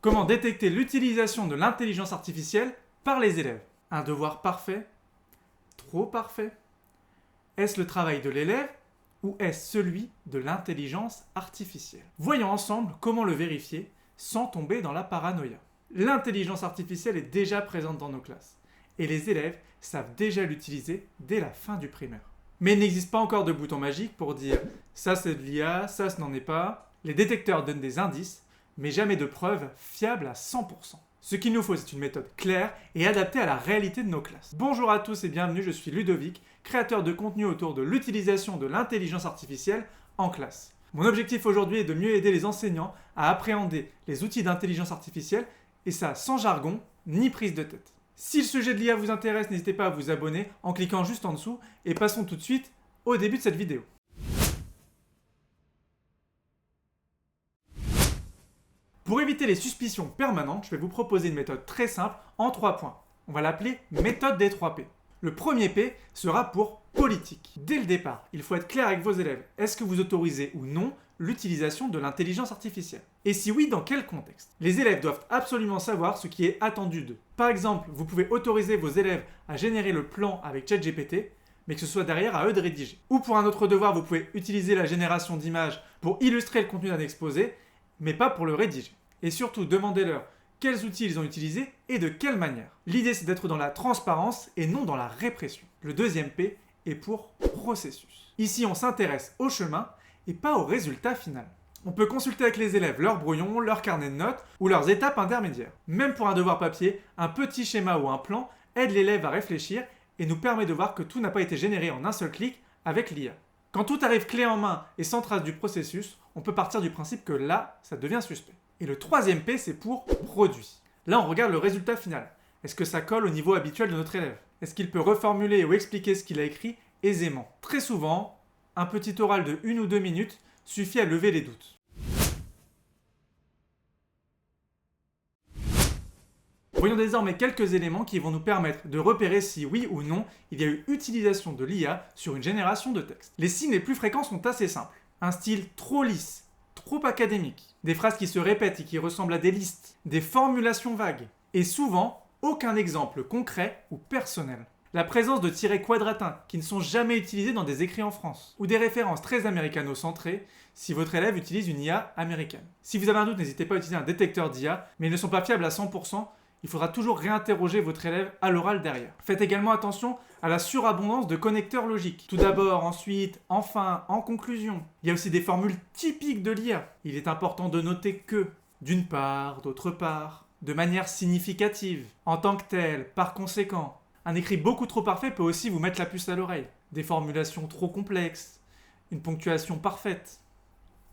Comment détecter l'utilisation de l'intelligence artificielle par les élèves? Un devoir parfait? Trop parfait? Est-ce le travail de l'élève ou est-ce celui de l'intelligence artificielle? Voyons ensemble comment le vérifier sans tomber dans la paranoïa. L'intelligence artificielle est déjà présente dans nos classes et les élèves savent déjà l'utiliser dès la fin du primaire. Mais il n'existe pas encore de bouton magique pour dire ça c'est de l'IA, ça ce n'en est pas. Les détecteurs donnent des indices, mais jamais de preuves fiables à 100%. Ce qu'il nous faut, c'est une méthode claire et adaptée à la réalité de nos classes. Bonjour à tous et bienvenue, je suis Ludovic, créateur de contenu autour de l'utilisation de l'intelligence artificielle en classe. Mon objectif aujourd'hui est de mieux aider les enseignants à appréhender les outils d'intelligence artificielle, et ça sans jargon ni prise de tête. Si le sujet de l'IA vous intéresse, n'hésitez pas à vous abonner en cliquant juste en dessous, et passons tout de suite au début de cette vidéo. Pour éviter les suspicions permanentes, je vais vous proposer une méthode très simple en 3 points. On va l'appeler méthode des 3 P. Le premier P sera pour politique. Dès le départ, il faut être clair avec vos élèves. Est-ce que vous autorisez ou non l'utilisation de l'intelligence artificielle? Et si oui, dans quel contexte? Les élèves doivent absolument savoir ce qui est attendu d'eux. Par exemple, vous pouvez autoriser vos élèves à générer le plan avec ChatGPT, mais que ce soit derrière à eux de rédiger. Ou pour un autre devoir, vous pouvez utiliser la génération d'images pour illustrer le contenu d'un exposé, mais pas pour le rédiger. Et surtout, demandez-leur quels outils ils ont utilisés et de quelle manière. L'idée, c'est d'être dans la transparence et non dans la répression. Le deuxième P est pour processus. Ici, on s'intéresse au chemin et pas au résultat final. On peut consulter avec les élèves leur brouillon, leur carnet de notes ou leurs étapes intermédiaires. Même pour un devoir papier, un petit schéma ou un plan aide l'élève à réfléchir et nous permet de voir que tout n'a pas été généré en un seul clic avec l'IA. Quand tout arrive clé en main et sans trace du processus, on peut partir du principe que là, ça devient suspect. Et le troisième P, c'est pour produit. Là, on regarde le résultat final. Est-ce que ça colle au niveau habituel de notre élève? Est-ce qu'il peut reformuler ou expliquer ce qu'il a écrit aisément? Très souvent, un petit oral de 1 ou 2 minutes suffit à lever les doutes. Voyons désormais quelques éléments qui vont nous permettre de repérer si oui ou non il y a eu utilisation de l'IA sur une génération de texte. Les signes les plus fréquents sont assez simples. Un style trop lisse, trop académique, des phrases qui se répètent et qui ressemblent à des listes, des formulations vagues, et souvent aucun exemple concret ou personnel. La présence de tirets quadratins qui ne sont jamais utilisés dans des écrits en France, ou des références très américano-centrées si votre élève utilise une IA américaine. Si vous avez un doute, n'hésitez pas à utiliser un détecteur d'IA, mais ils ne sont pas fiables à 100%, il faudra toujours réinterroger votre élève à l'oral derrière. Faites également attention à la surabondance de connecteurs logiques. Tout d'abord, ensuite, enfin, en conclusion. Il y a aussi des formules typiques de l'IA. Il est important de noter que, d'une part, d'autre part, de manière significative, en tant que tel, par conséquent. Un écrit beaucoup trop parfait peut aussi vous mettre la puce à l'oreille. Des formulations trop complexes, une ponctuation parfaite,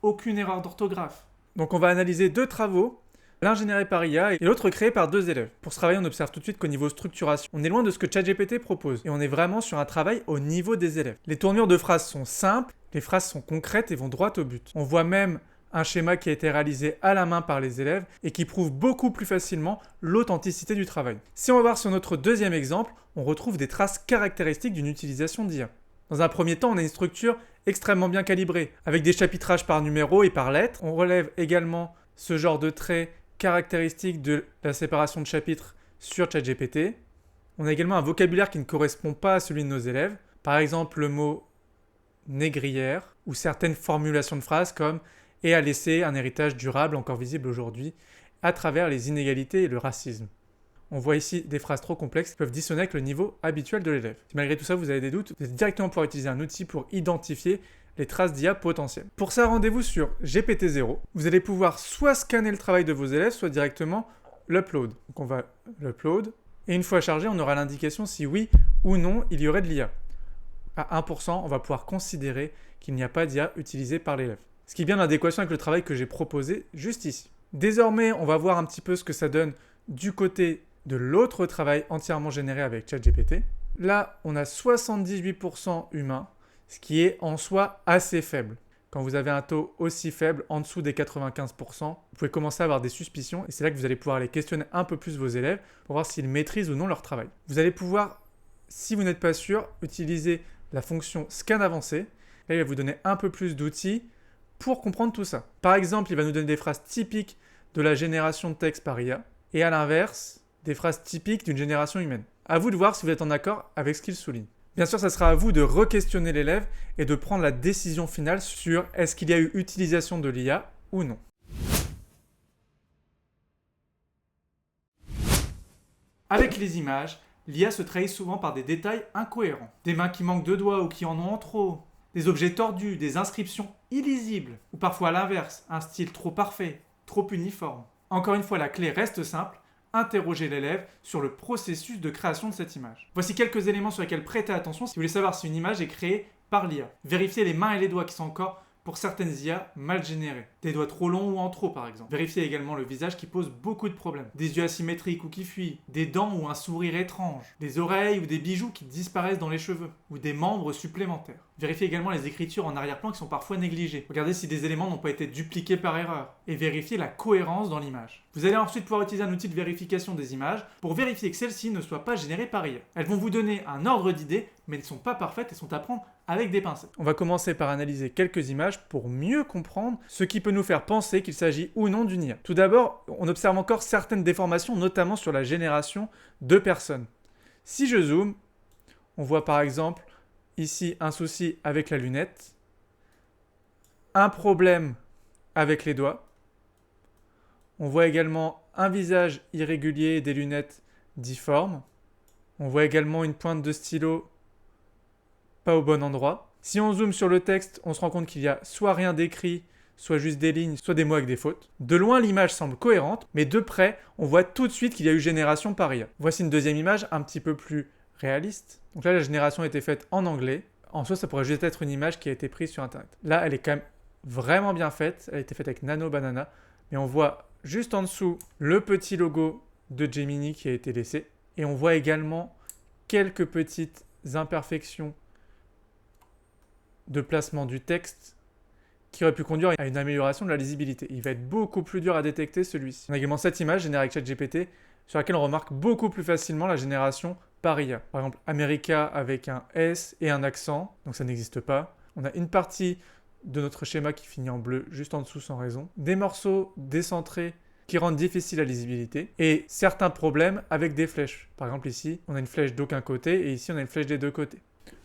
aucune erreur d'orthographe. Donc on va analyser 2 travaux. L'un généré par IA et l'autre créé par 2 élèves. Pour ce travail, on observe tout de suite qu'au niveau structuration, on est loin de ce que ChatGPT propose et on est vraiment sur un travail au niveau des élèves. Les tournures de phrases sont simples, les phrases sont concrètes et vont droit au but. On voit même un schéma qui a été réalisé à la main par les élèves et qui prouve beaucoup plus facilement l'authenticité du travail. Si on va voir sur notre deuxième exemple, on retrouve des traces caractéristiques d'une utilisation d'IA. Dans un premier temps, on a une structure extrêmement bien calibrée, avec des chapitrages par numéro et par lettre. On relève également ce genre de traits caractéristiques de la séparation de chapitres sur ChatGPT. On a également un vocabulaire qui ne correspond pas à celui de nos élèves. Par exemple, le mot négrière ou certaines formulations de phrases comme « et a laissé un héritage durable encore visible aujourd'hui à travers les inégalités et le racisme ». On voit ici des phrases trop complexes qui peuvent dissonner avec le niveau habituel de l'élève. Si malgré tout ça vous avez des doutes, vous allez directement pouvoir utiliser un outil pour identifier les traces d'IA potentielles. Pour ça, rendez-vous sur GPT-0. Vous allez pouvoir soit scanner le travail de vos élèves, soit directement l'upload. Donc on va l'upload. Et une fois chargé, on aura l'indication si oui ou non il y aurait de l'IA. À 1%, on va pouvoir considérer qu'il n'y a pas d'IA utilisée par l'élève. Ce qui est bien en adéquation avec le travail que j'ai proposé juste ici. Désormais, on va voir un petit peu ce que ça donne du côté de l'autre travail entièrement généré avec ChatGPT. Là, on a 78% humain, ce qui est en soi assez faible. Quand vous avez un taux aussi faible, en dessous des 95%, vous pouvez commencer à avoir des suspicions et c'est là que vous allez pouvoir aller questionner un peu plus vos élèves pour voir s'ils maîtrisent ou non leur travail. Vous allez pouvoir, si vous n'êtes pas sûr, utiliser la fonction scan avancé. Là, il va vous donner un peu plus d'outils pour comprendre tout ça. Par exemple, il va nous donner des phrases typiques de la génération de texte par IA, et à l'inverse, des phrases typiques d'une génération humaine. À vous de voir si vous êtes en accord avec ce qu'il souligne. Bien sûr, ça sera à vous de re-questionner l'élève et de prendre la décision finale sur est-ce qu'il y a eu utilisation de l'IA ou non. Avec les images, l'IA se trahit souvent par des détails incohérents. Des mains qui manquent de doigts ou qui en ont en trop, des objets tordus, des inscriptions illisibles, ou parfois à l'inverse, un style trop parfait, trop uniforme. Encore une fois, la clé reste simple, interroger l'élève sur le processus de création de cette image. Voici quelques éléments sur lesquels prêter attention si vous voulez savoir si une image est créée par l'IA. Vérifiez les mains et les doigts qui sont encore, pour certaines IA, mal générés. Des doigts trop longs ou en trop par exemple. Vérifiez également le visage qui pose beaucoup de problèmes. Des yeux asymétriques ou qui fuient, des dents ou un sourire étrange, des oreilles ou des bijoux qui disparaissent dans les cheveux, ou des membres supplémentaires. Vérifiez également les écritures en arrière-plan qui sont parfois négligées. Regardez si des éléments n'ont pas été dupliqués par erreur. Et vérifiez la cohérence dans l'image. Vous allez ensuite pouvoir utiliser un outil de vérification des images pour vérifier que celles-ci ne soient pas générées par IA. Elles vont vous donner un ordre d'idées, mais ne sont pas parfaites et sont à prendre avec des pincettes. On va commencer par analyser quelques images pour mieux comprendre ce qui peut nous faire penser qu'il s'agit ou non d'une IA. Tout d'abord, on observe encore certaines déformations, notamment sur la génération de personnes. Si je zoome, on voit par exemple ici un souci avec la lunette, un problème avec les doigts. On voit également un visage irrégulier et des lunettes difformes. On voit également une pointe de stylo pas au bon endroit. Si on zoome sur le texte, on se rend compte qu'il y a soit rien d'écrit, soit juste des lignes, soit des mots avec des fautes. De loin, l'image semble cohérente, mais de près, on voit tout de suite qu'il y a eu génération par IA. Voici une deuxième image un petit peu plus réaliste. Donc là, la génération a été faite en anglais. En soi, ça pourrait juste être une image qui a été prise sur Internet. Là, elle est quand même vraiment bien faite. Elle a été faite avec Nano Banana. Mais on voit juste en dessous le petit logo de Gemini qui a été laissé. Et on voit également quelques petites imperfections de placement du texte qui aurait pu conduire à une amélioration de la lisibilité. Il va être beaucoup plus dur à détecter celui-ci. On a également cette image générée avec ChatGPT sur laquelle on remarque beaucoup plus facilement la génération par IA. Par exemple, America avec un S et un accent, donc ça n'existe pas. On a une partie de notre schéma qui finit en bleu juste en dessous sans raison. Des morceaux décentrés qui rendent difficile la lisibilité et certains problèmes avec des flèches. Par exemple ici, on a une flèche d'aucun côté et ici on a une flèche des deux côtés.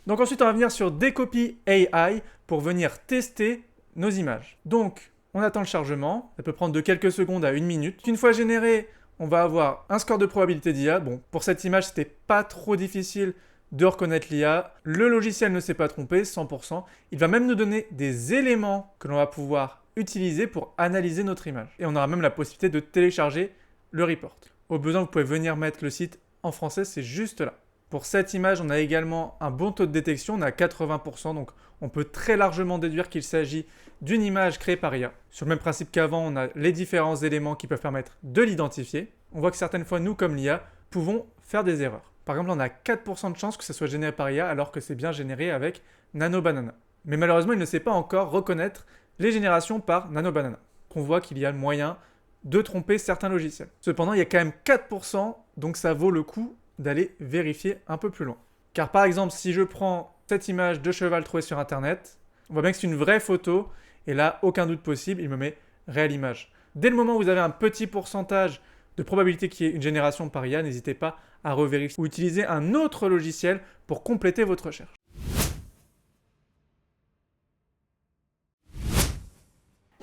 Donc ensuite on va venir sur Decopy AI pour venir tester nos images. Donc on attend le chargement, ça peut prendre de quelques secondes à 1 minute. Une fois généré, on va avoir un score de probabilité d'IA. Bon, pour cette image, c'était pas trop difficile de reconnaître l'IA. Le logiciel ne s'est pas trompé, 100%. Il va même nous donner des éléments que l'on va pouvoir utiliser pour analyser notre image. Et on aura même la possibilité de télécharger le report. Au besoin, vous pouvez venir mettre le site en français, c'est juste là. Pour cette image, on a également un bon taux de détection, on a 80%, donc on peut très largement déduire qu'il s'agit d'une image créée par IA. Sur le même principe qu'avant, on a les différents éléments qui peuvent permettre de l'identifier. On voit que certaines fois, nous, comme l'IA, pouvons faire des erreurs. Par exemple, on a 4% de chance que ça soit généré par IA alors que c'est bien généré avec Nano Banana. Mais malheureusement, il ne sait pas encore reconnaître les générations par Nano Banana. On voit qu'il y a le moyen de tromper certains logiciels. Cependant, il y a quand même 4%, donc ça vaut le coup d'aller vérifier un peu plus loin. Car par exemple, si je prends cette image de cheval trouvée sur Internet, on voit bien que c'est une vraie photo, et là, aucun doute possible, il me met réelle image. Dès le moment où vous avez un petit pourcentage de probabilité qu'il y ait une génération par IA, n'hésitez pas à revérifier ou utiliser un autre logiciel pour compléter votre recherche.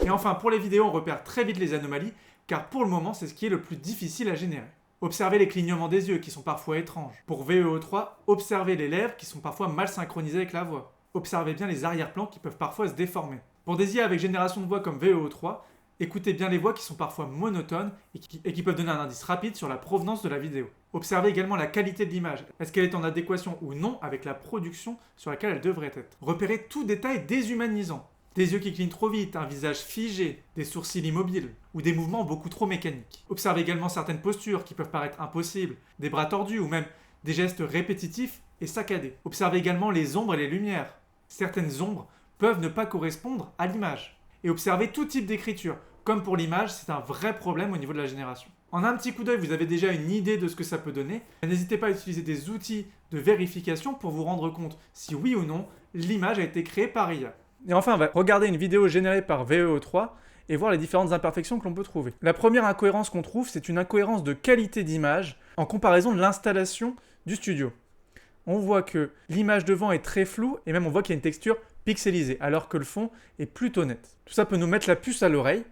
Et enfin, pour les vidéos, on repère très vite les anomalies, car pour le moment, c'est ce qui est le plus difficile à générer. Observez les clignements des yeux qui sont parfois étranges. Pour VEO3, observez les lèvres qui sont parfois mal synchronisées avec la voix. Observez bien les arrière-plans qui peuvent parfois se déformer. Pour des IA avec génération de voix comme VEO3, écoutez bien les voix qui sont parfois monotones et qui peuvent donner un indice rapide sur la provenance de la vidéo. Observez également la qualité de l'image. Est-ce qu'elle est en adéquation ou non avec la production sur laquelle elle devrait être. Repérez tout détail déshumanisant. Des yeux qui clignent trop vite, un visage figé, des sourcils immobiles ou des mouvements beaucoup trop mécaniques. Observez également certaines postures qui peuvent paraître impossibles, des bras tordus ou même des gestes répétitifs et saccadés. Observez également les ombres et les lumières. Certaines ombres peuvent ne pas correspondre à l'image. Et observez tout type d'écriture. Comme pour l'image, c'est un vrai problème au niveau de la génération. En un petit coup d'œil, vous avez déjà une idée de ce que ça peut donner. N'hésitez pas à utiliser des outils de vérification pour vous rendre compte si oui ou non l'image a été créée par IA. Et enfin, on va regarder une vidéo générée par VEO3 et voir les différentes imperfections que l'on peut trouver. La première incohérence qu'on trouve, c'est une incohérence de qualité d'image en comparaison de l'installation du studio. On voit que l'image devant est très floue et même on voit qu'il y a une texture pixelisée alors que le fond est plutôt net. Tout ça peut nous mettre la puce à l'oreille,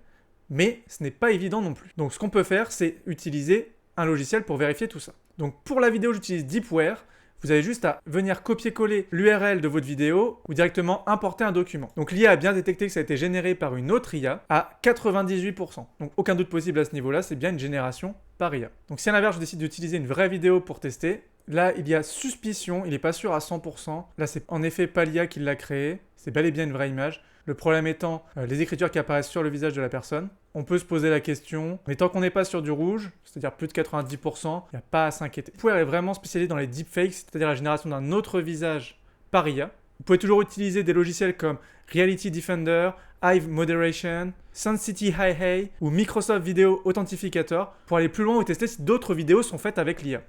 mais ce n'est pas évident non plus. Donc ce qu'on peut faire, c'est utiliser un logiciel pour vérifier tout ça. Donc pour la vidéo, j'utilise Deepware. Vous avez juste à venir copier-coller l'URL de votre vidéo ou directement importer un document. Donc l'IA a bien détecté que ça a été généré par une autre IA à 98%. Donc aucun doute possible à ce niveau-là, c'est bien une génération par IA. Donc si à l'inverse je décide d'utiliser une vraie vidéo pour tester, là il y a suspicion, il n'est pas sûr à 100%. Là c'est en effet pas l'IA qui l'a créé, c'est bel et bien une vraie image. Le problème étant les écritures qui apparaissent sur le visage de la personne. On peut se poser la question, mais tant qu'on n'est pas sur du rouge, c'est-à-dire plus de 90%, il n'y a pas à s'inquiéter. Deepware est vraiment spécialisé dans les deepfakes, c'est-à-dire la génération d'un autre visage par IA. Vous pouvez toujours utiliser des logiciels comme Reality Defender, Hive Moderation, SunCity Hi-Hay ou Microsoft Video Authenticator pour aller plus loin ou tester si d'autres vidéos sont faites avec l'IA.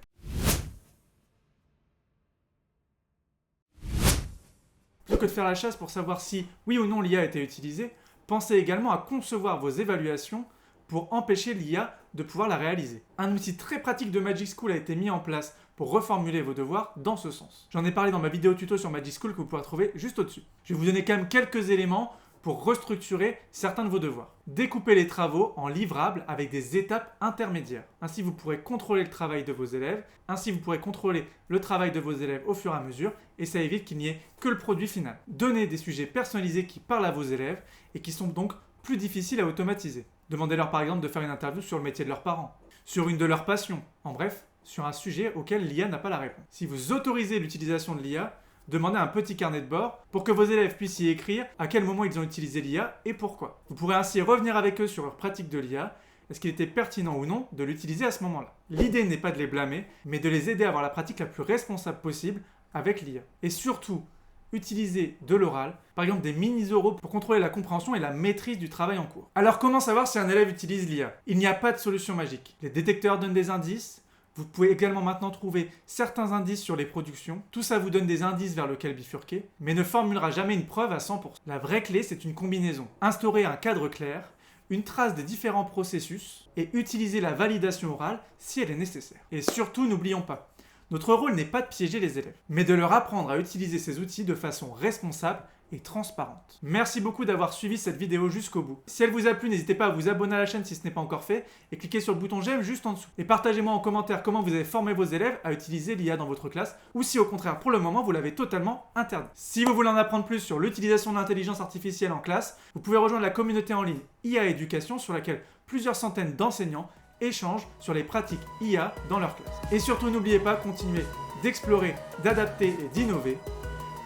Plutôt que de faire la chasse pour savoir si oui ou non l'IA a été utilisée, pensez également à concevoir vos évaluations pour empêcher l'IA de pouvoir la réaliser. Un outil très pratique de Magic School a été mis en place pour reformuler vos devoirs dans ce sens. J'en ai parlé dans ma vidéo tuto sur Magic School que vous pourrez trouver juste au-dessus. Je vais vous donner quand même quelques éléments pour restructurer certains de vos devoirs. Découpez les travaux en livrables avec des étapes intermédiaires. Ainsi, vous pourrez contrôler le travail de vos élèves. Ainsi, vous pourrez contrôler le travail de vos élèves au fur et à mesure et ça évite qu'il n'y ait que le produit final. Donnez des sujets personnalisés qui parlent à vos élèves et qui sont donc plus difficiles à automatiser. Demandez-leur par exemple de faire une interview sur le métier de leurs parents, sur une de leurs passions, en bref, sur un sujet auquel l'IA n'a pas la réponse. Si vous autorisez l'utilisation de l'IA, demandez un petit carnet de bord pour que vos élèves puissent y écrire à quel moment ils ont utilisé l'IA et pourquoi. Vous pourrez ainsi revenir avec eux sur leur pratique de l'IA, est-ce qu'il était pertinent ou non de l'utiliser à ce moment-là. L'idée n'est pas de les blâmer, mais de les aider à avoir la pratique la plus responsable possible avec l'IA. Et surtout, utilisez de l'oral, par exemple des mini-oraux pour contrôler la compréhension et la maîtrise du travail en cours. Alors comment savoir si un élève utilise l'IA? Il n'y a pas de solution magique. Les détecteurs donnent des indices. Vous pouvez également maintenant trouver certains indices sur les productions. Tout ça vous donne des indices vers lesquels bifurquer, mais ne formulera jamais une preuve à 100%. La vraie clé, c'est une combinaison. Instaurer un cadre clair, une trace des différents processus et utiliser la validation orale si elle est nécessaire. Et surtout, n'oublions pas, notre rôle n'est pas de piéger les élèves, mais de leur apprendre à utiliser ces outils de façon responsable et transparente. Merci beaucoup d'avoir suivi cette vidéo jusqu'au bout. Si elle vous a plu, n'hésitez pas à vous abonner à la chaîne si ce n'est pas encore fait et cliquez sur le bouton j'aime juste en dessous. Et partagez-moi en commentaire comment vous avez formé vos élèves à utiliser l'IA dans votre classe ou si au contraire pour le moment vous l'avez totalement interdit. Si vous voulez en apprendre plus sur l'utilisation de l'intelligence artificielle en classe, vous pouvez rejoindre la communauté en ligne IA Éducation sur laquelle plusieurs centaines d'enseignants échangent sur les pratiques IA dans leur classe. Et surtout n'oubliez pas, continuez d'explorer, d'adapter et d'innover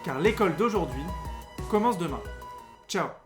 car l'école d'aujourd'hui commence demain. Ciao!